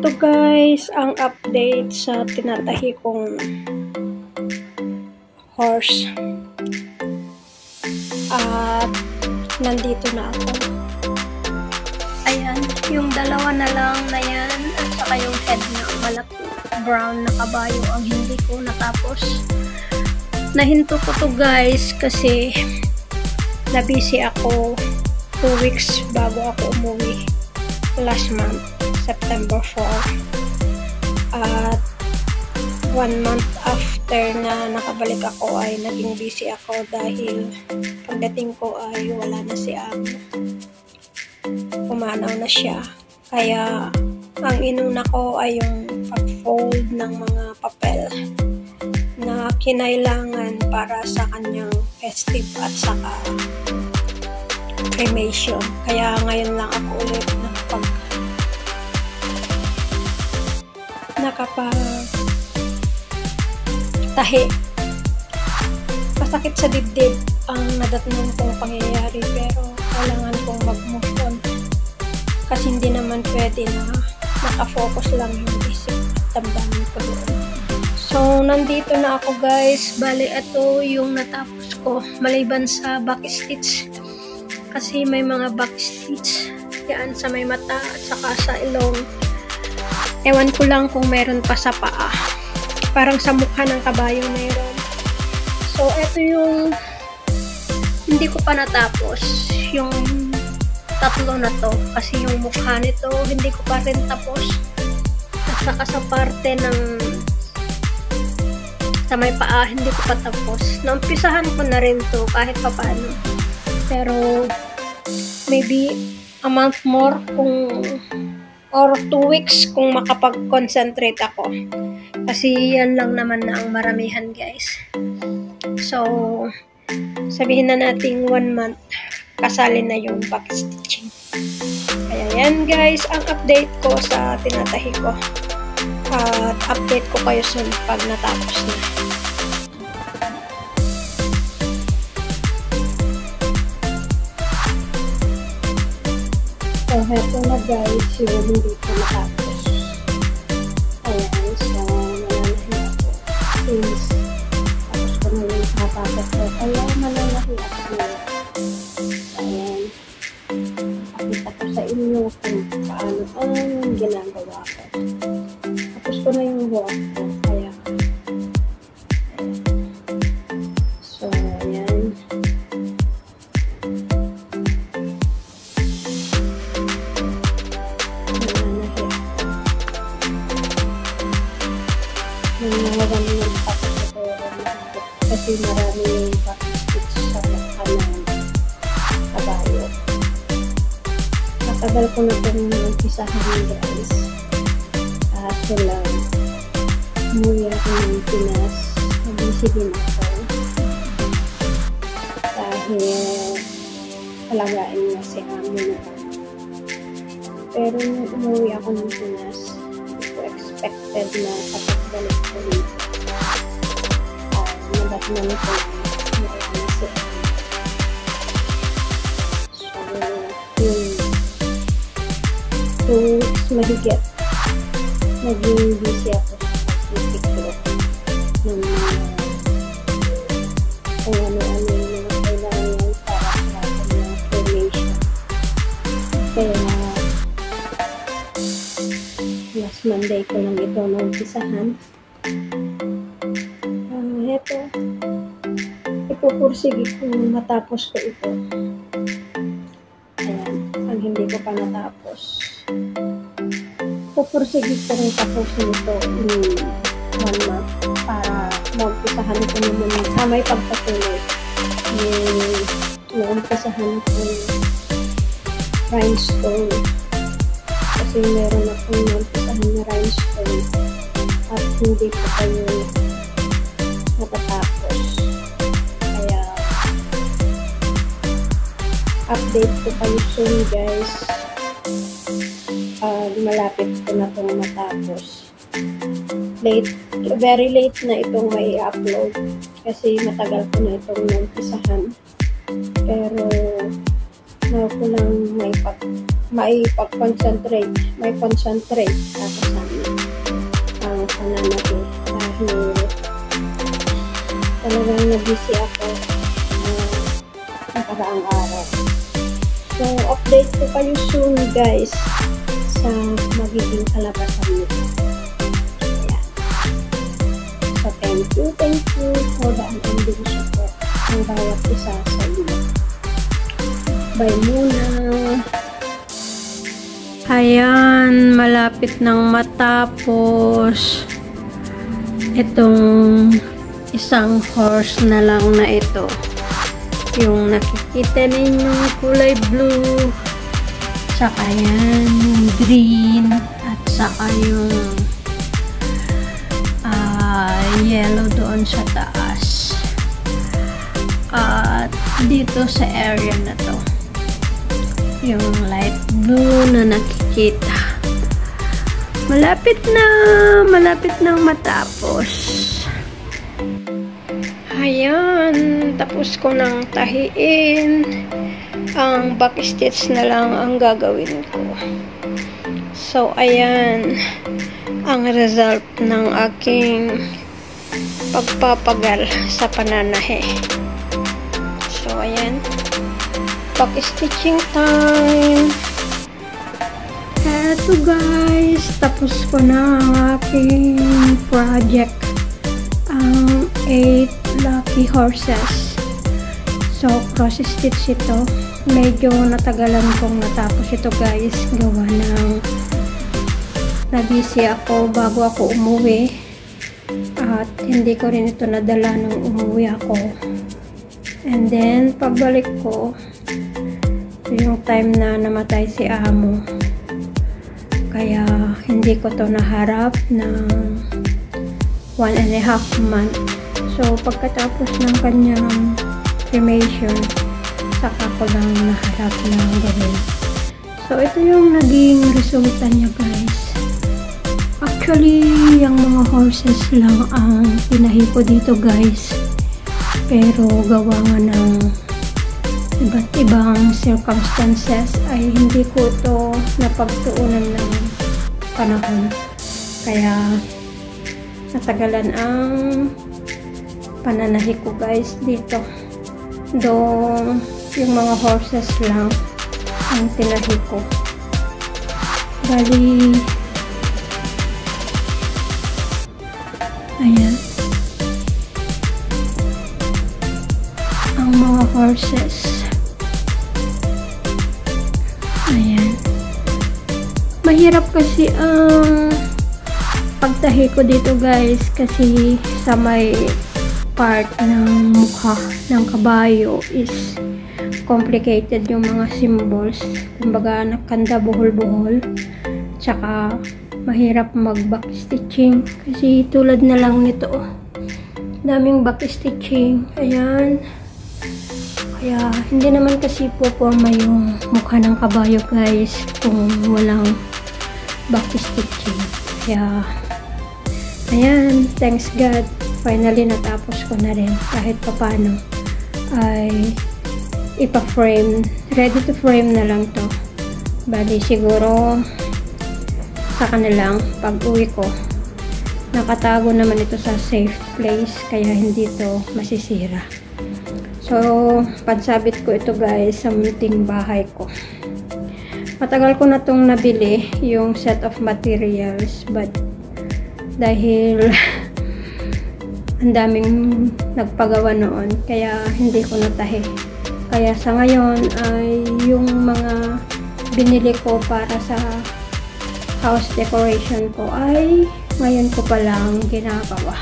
Ito guys, ang update sa tinatahi kong horse. At nandito na ako. Ayan, yung dalawa na lang na yan at saka yung head na malaki brown na kabayo ang hindi ko natapos. Nahinto ko to guys kasi na-busy ako 2 weeks bago ako umuwi last month, September 4. At 1 month after na nakabalik ako ay naging busy ako dahil pagdating ko ay wala na si Amo. Pumanaw na siya. Kaya ang inuna ko ay yung pag-fold ng mga papel na kinailangan para sa kanyang festive at saka cremation. Kaya ngayon lang ako ulit nakapag-tahi. Masakit sa dibdib ang nadatnan kong pangyayari pero kailangan kong mag-move on. Kasi hindi naman pwede na nakafocus lang yung isip at damdamin ko doon. So, nandito na ako guys. Bale, ito yung natapos ko. Maliban sa back stitch. Kasi may mga back stitch. Yan sa may mata at saka sa ilong. Ewan ko lang kung meron pa sa paa. Parang sa mukha ng kabayo meron. So, ito yung hindi ko pa natapos. Yung tatlo na to. Kasi yung mukha nito, hindi ko pa rin tapos. At saka sa parte ng sa may paa, hindi ko pa tapos. Naumpisahan ko na rin to kahit pa paano. Pero, maybe a month more or 2 weeks kung makapag-concentrate ako. Kasi yan lang naman na ang maramihan guys. So, sabihin na nating 1 month kasali na yung back stitching. Kaya yan guys, ang update ko sa tinatahi ko. At update ko kayo soon pag natapos na. So, heto na guys, yung hindi ko natapos. Ayan, so, mananahi ako. Since, tapos ko na yung natapos ko. Kaya, mananahi ako. Ayan. Pakita ko sa inyo kung paano ang ginagawa ko. Tapos ko na yung walk ko. Kaya, so, ayan. Nangyayari yung tapos ko kasi marami yung back-stitch sa mukha ng kabayo. Matagal ko na itong umpisahan guys. Kaso lang, umuwi ako ng Pinas. Nabisi din ako. Dahil palagain na si Amo na. Pero nung umuwi ako ng Pinas, hindi ko expected na pagbalik ko dito. Nadatnan ko na marami si Amo. So, yung 2 weeks mahigit, naging busy ako sa pag-tiktok ng kung ano-ano yung mga kailangan para sa akin ng cremation. Kaya, last Monday ko lang ito naumpisahan. Heto, ipupursige kung matapos ko ito. Ayan, ang hindi ko pa natapos. Pupursige ko rin tapusin ito in 1 month para maumpisahan ko naman sa may pagpatuloy. Naumpisahan ko rhinestone. Kasi meron akong naumpisahan na rhinestone at hindi ko kayo matatapos. Kaya update ko kayo soon guys. Malapit ko na itong matapos. Very late na itong may upload kasi matagal ko na itong naumpisahan. Pero na ko lang may concentrate ako sa ang pananaki dahil talagang nabisi ako nakaraang araw. So, update ko kayo soon guys sa magiging kalabasan nito. So, thank you for the unending support ng bawat isa sa inyo. Bye muna. Ayan, malapit nang matapos itong isang horse na lang na ito. Yung nakikita ninyong kulay blue, saka yan yung green, at saka yung yellow doon sa taas. At dito sa area na to, yung light blue na nakikita. Malapit nang matapos. Ayan, tapos ko nang tahiin. Ang back stitch na lang ang gagawin ko. So, ayan ang result ng aking pagpapagal sa pananahe. So, ayan. Back stitching time. Eto guys, tapos ko na ang aking project. Ang 8 lucky horses. So, cross stitch ito. Medyo natagalan kong natapos ito guys. Gawa ng nabisi ako bago ako umuwi. At hindi ko rin ito nadala nung umuwi ako. And then, pagbalik ko, yung time na namatay si amo. Kaya, hindi ko to naharap ng 1.5 month. So, pagkatapos ng kanyang cremation, saka ko lang naharap ng gawin. So, ito yung naging resulta niya guys. Actually, yung mga horses lang ang pinahi ko dito guys. Pero gawa nga ng iba't ibang circumstances ay hindi ko ito napagtuunan ng panahon. Kaya, natagalan ang pananahi ko guys dito. Doon yung mga horses lang ang tinahi ko. Bali, ayan ang mga horses. Ayan, mahirap kasi ang pagtahi ko dito guys kasi sa may part ng mukha ng kabayo is complicated yung mga symbols. Kumbaga nakanda buhol-buhol. Tsaka mahirap mag backstitching kasi tulad na lang nito. Daming backstitching. Ayan. Kaya hindi naman kasi puporma yung mukha ng kabayo guys kung walang backstitching. Kaya ayan, thanks God. Finally, natapos ko na rin kahit papano ay ipa-frame. Ready to frame na lang to. Bali, siguro sa kanilang pag-uwi ko. Nakatago naman ito sa safe place kaya hindi to masisira. So, pansabit ko ito guys sa munting bahay ko. Matagal ko na itong nabili yung set of materials but dahil ang daming nagpagawa noon kaya hindi ko natahi. Kaya sa ngayon ay yung mga binili ko para sa house decoration ko ay ngayon ko pa lang ginagawa.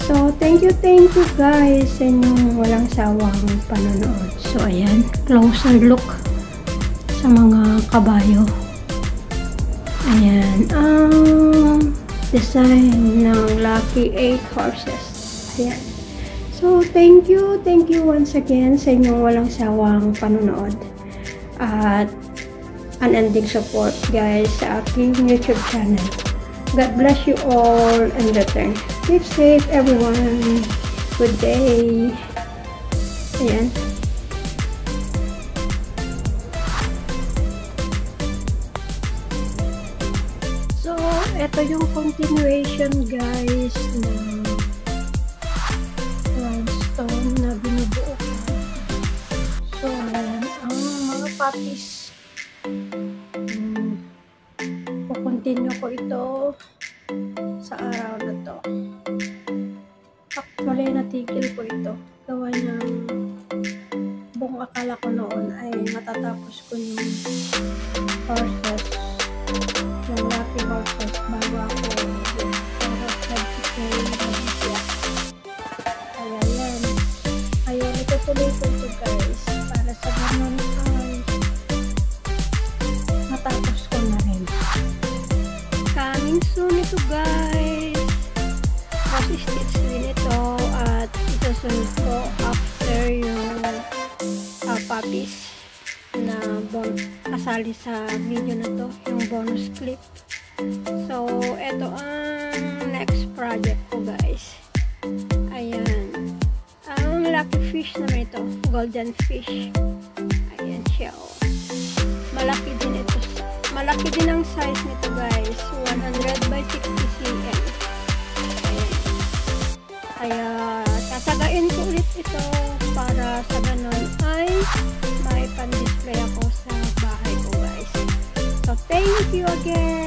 So thank you guys sa inyong walang sawang panonood. So ayan, closer look sa mga kabayo. Ayan ang design ng Lucky 8 horses. Ayan. So, thank you once again sa inyong walang sawang panonood. At unending support guys sa aking YouTube channel. God bless you all in return. Keep safe everyone. Good day. Ayan. ito yung continuation guys ng limestone na binubuo ko. So, ayan, ang mga puppies. Kukontinue ko ito sa araw na to. Actually, natigil ko ito. Gawa ng buong akala ko noon ay matatapos ko yung horses. Yung lucky horses bago ako pero nag-decay na kaya yan. Ayun, itutuloy ko ito guys para sa ganun ay matapos ko na rin. Coming soon ito guys. Stitch din ito at isusunod ko after yung puppies na kasali sa video na to, yung bonus clip. So, ito ang next project ko guys. Ayan. Ang lucky fish naman ito, golden fish. Ayan siya oh. Malaki din ito. Malaki din ang size nito guys. 100 by 60 cm. Kaya sasagain ko ulit ito para sa ganun ay may pan-display ako sa bahay ko guys. So thank you again.